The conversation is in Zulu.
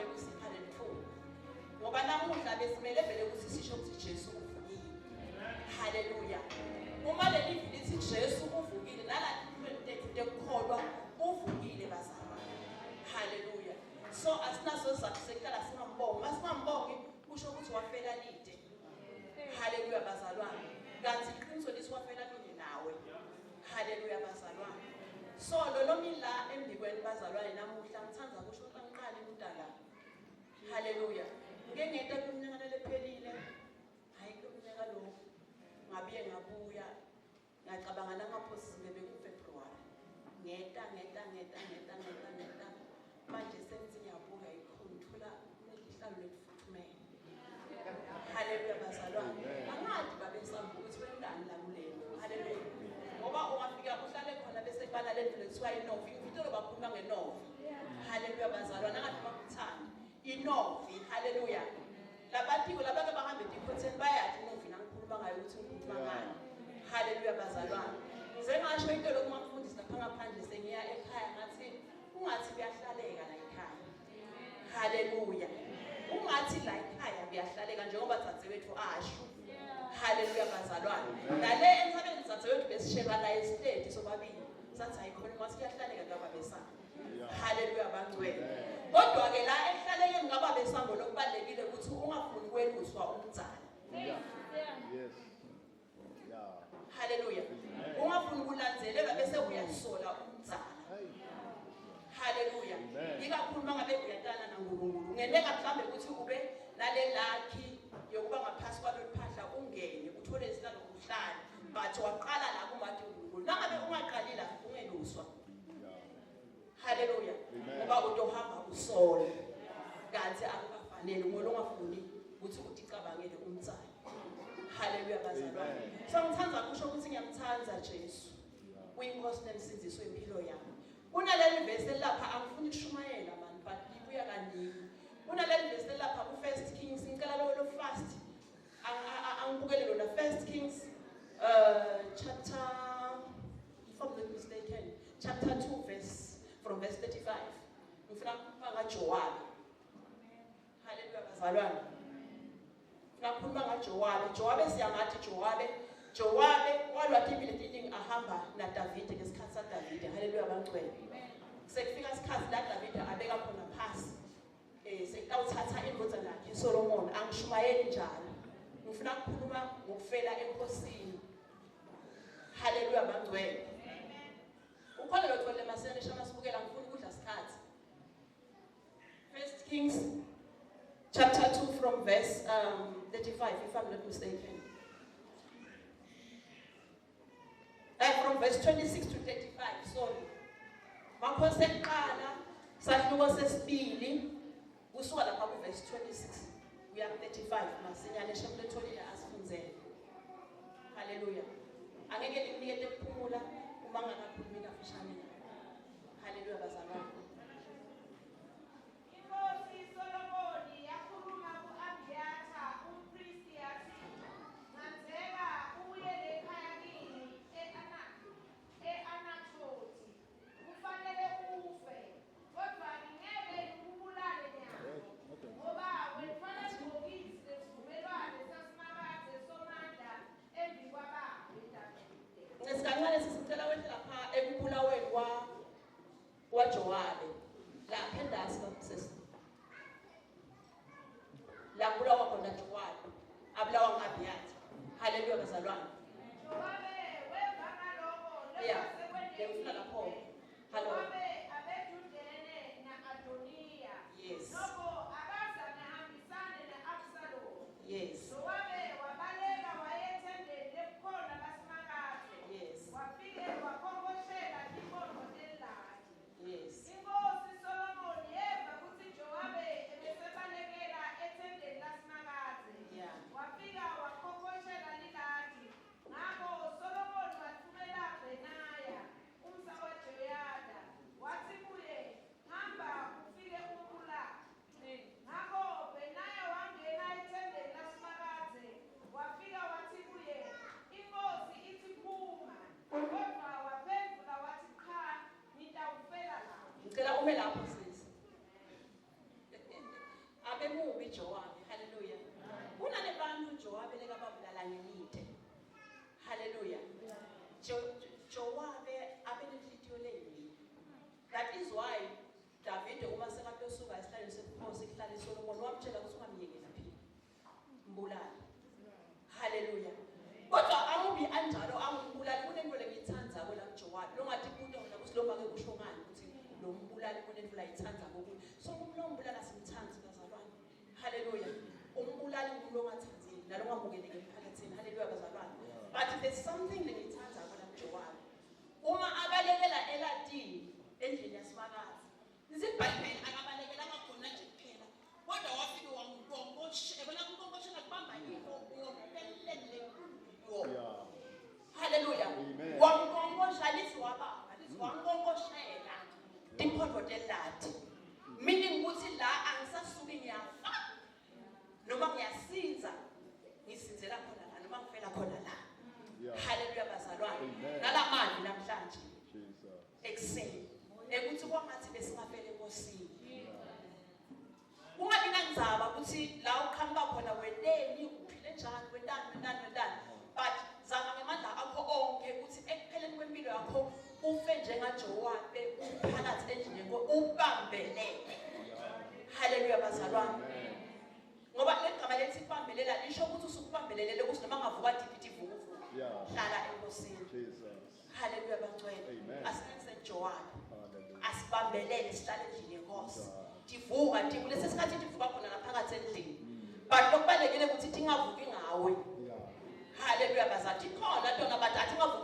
ngabe kusiphane nethuba ngoba namuhla besimele vele ukuthi sisho ukuthi Jesu uvukile. Haleluya. Uma leli lithi Jesu uvukile nalathi ekukholwa uvukile bazalwane. Haleluya. So asinaso sakusekala singambongi. Masingambongi kusho ukuthi wafela lide. Haleluya bazalwane. Kanti iqiniso lisi wafela lide nawe. Haleluya bazalwane. So lolomi la embikweni bazalwane namuhla ngithanda kusho kanqane kudala. Haleluya. Ngeke ngete kuminyaka lephelile. Hayi kuminyaka lo ngabiye ngabuya ngacabanga nangaphosi bebe ku February. Ngeta manje sengithi ngiyabuka ikhonthula nelihlalo lelifuthumele. Haleluya bazalwane. Angathi babesamba ukuthi wendani la kulelo. Haleluya. Ngoba ungafika uhlale khona bese bala lento lethiwa inovi. Into lobakhuluma ngenovi. Haleluya bazalwane. Angathi bakuthanda inovi. Haleluya. Labatiko labake bahambe eDiphotheni bayathi inovi nangikhuluma ngayo ukuthi ngikhuluma ngani. Haleluya bazalwane. Ngize ngasho into lokumafundisi lapha ngaphandle sengiya ekhaya ngathi ungathi kuyahlaleka la ekhaya. Haleluya. Ungathi la ekhaya kuyahlaleka njengoba dzadzewethu asho. Haleluya bazalwane. Nale emhlabeni dzadzewethu besisheba la estate sobabili. Sathi ayikhona ngathi kuyahlaleka ngaba besana. Haleluya bangcwele. Kodwa ke la ehlaleke ngaba besango lokubalekile ukuthi ungafuni kweluswa umdzala. Yes. Haleluya. Ungafuni kulandzelela bese uyasola umdzala. Haleluya. Ikakhulu mangabe uyatana naNkulunkulu. Ngendeka mhlambe ukuthi ube nale lucky yokuba ngaphasi kwalophahla ungene uthole izinto zokuhlala. But waqala la kumathi uNkulunkulu. Nangabe ungaqalila ungeluswa. Haleluya. Ngoba utohamba usola. Kanti akufanele ngoba ungafuni ukuthi uticabangele umdzala. Haleluya bazalwane. So ngithanda kusho ukuthi ngiyamthanda Jesu. Uyinkosi nemsindiso impilo yami. Unaleli verse lapha angifuni ukushumayela man but ibuya kaningi. Unaleli verse lapha ku First Kings ngicela lo fast. Angibukele lona First Kings chapter, if I'm not mistaken, chapter 2 from verse 35. Ngifuna ukukhuluma ngaJowabi. Haleluya bazalwane. Ngakhuluma ngaJowabi. Jowabi siyangathi Jowabi walwathi ibileti ahamba naDavide ngesikhathi saDavide. Haleluya bangcwele. Sekufika isikhathi la Davide abeka khona phansi. Sekawuthatha indodana yakhe Solomon angishumayeli njalo. Ngifuna ukukhuluma ngokufela enkosini. Haleluya bangcwele. Ukhona lo thole masene shamasibukela ngifuna ukudla isikhathi. First Kings chapter 2 from verse 35 if I'm not mistaken. From verse 26 to 35, sorry. Makhose kuqala sahluko sesibili kusuka lapha ku verse 26 uya ku 35 masinyane shemletholile asifunzele. Haleluya. Angeke nimnikete ukuphumula uma ngakakhulumi kafishane. Haleluya bazalwane. Inkosi Solomon yakhuluma ku-Abiyatha umpristi yathi ngenzeka uye lekhaya kini e-Anathothi kufanele ufe kodwa ngeke ngikubulale nyalo ngoba wena ngibhokisi lesivumelwano sasimakade somandla embi kwababa eDavide. Ngesikancane sisicela wethu lapha ekubulaweni waJowabi. Lapha endasi kaMsesi. La bulawa khona Jowabi. Abulawa ngAbiyatha. Haleluya bazalwane. Jowabi wevanga lokho Ngifuna lapho. Jowabi abejudene na-Adoniya. Yes. Nokho akazange ahambisane ne-Absalom. Yes. Jowabi wabaleka wayethendeni lebukhona basimakade. Yes. Wafike wakhonkoshela ibondo lelali. Yes. Inkosi Solomon yeva ukuthi Jowabi ebesebalekela ethendeni lasimakade. Yeah. Wafika wakhonkoshela liladi. Ngakho Solomon wathumela Benaya umzawaJehoyada. Wathi kuye, hamba ufike umbulale. Ngakho Benaya wangena ethendeni lasimakade Jowabi. Hallelujah. Kunale bantu Jowabi lekababulala ngemide. Hallelujah. Jowabi abenenhlitiyo leyini. That is why David uma sekatosuka esihlalweni sobukhosi kuhlala eSolomon wamtshela ukuthi ungamyekela phi. Mbulala. Hallelujah. Kodwa amubi anjalo angumbulali kunento lengiyithandza kwela Jowabi. Longathi kude wena kusiloma ke kusho ngani ukuthi lo mbulali kunento la yithandza kokuthi. So umbulala simthandzi bazalwane. Hallelujah. Umbulali umuntu ongathandzeki nalongamukeleke emphakathini. Hallelujah bazalwane. But there's something lengiyithandza kwela Jowabi. Uma abalekela eladini endlini yasimakazi. Izibhayibheli akabalekela kakhona nje kuphela. Kodwa wafike wamnkonkosha, ebona unkonkosha ngakubamba yiko uyophelele kuyo. Hallelujah. Wamnkonkosha lithi wabamba, lithi wankonkoshela. Timphondvo teladi. Meaning ukuthi la angisasuki ngiyafa. Noma ngiyasinza, ngisinzela khona la noma ngifela khona la. Hallelujah bazalwane. Nalamanje namhlanje. Jesus. Ekseni. Ekuthi kwangathi besingafele enkosini. Ungabi nandzaba ukuthi la uqhamuka khona wendeni uphile njani wendani. But zama ngemandla akho onke ukuthi ekupheleni kwempilo yakho ufe njengaJowabi uphakathi endlini yenkosi ubambelele. Hallelujah bazalwane. Ngoba legama lethi ibambelela lisho ukuthi usukubambelelele ukuthi noma ngavuka dividivu hlala enkosini. Hallelujah bangcwele. Asenze Jowabi. Asibambelele sihlale endlini yenkosi. Divuka lesi sikhathi divuka khona naphakathi endlini. But lokubalekile ukuthi tingavuki ngawe. Hallelujah bazathi khona tona bathi athi ngavuki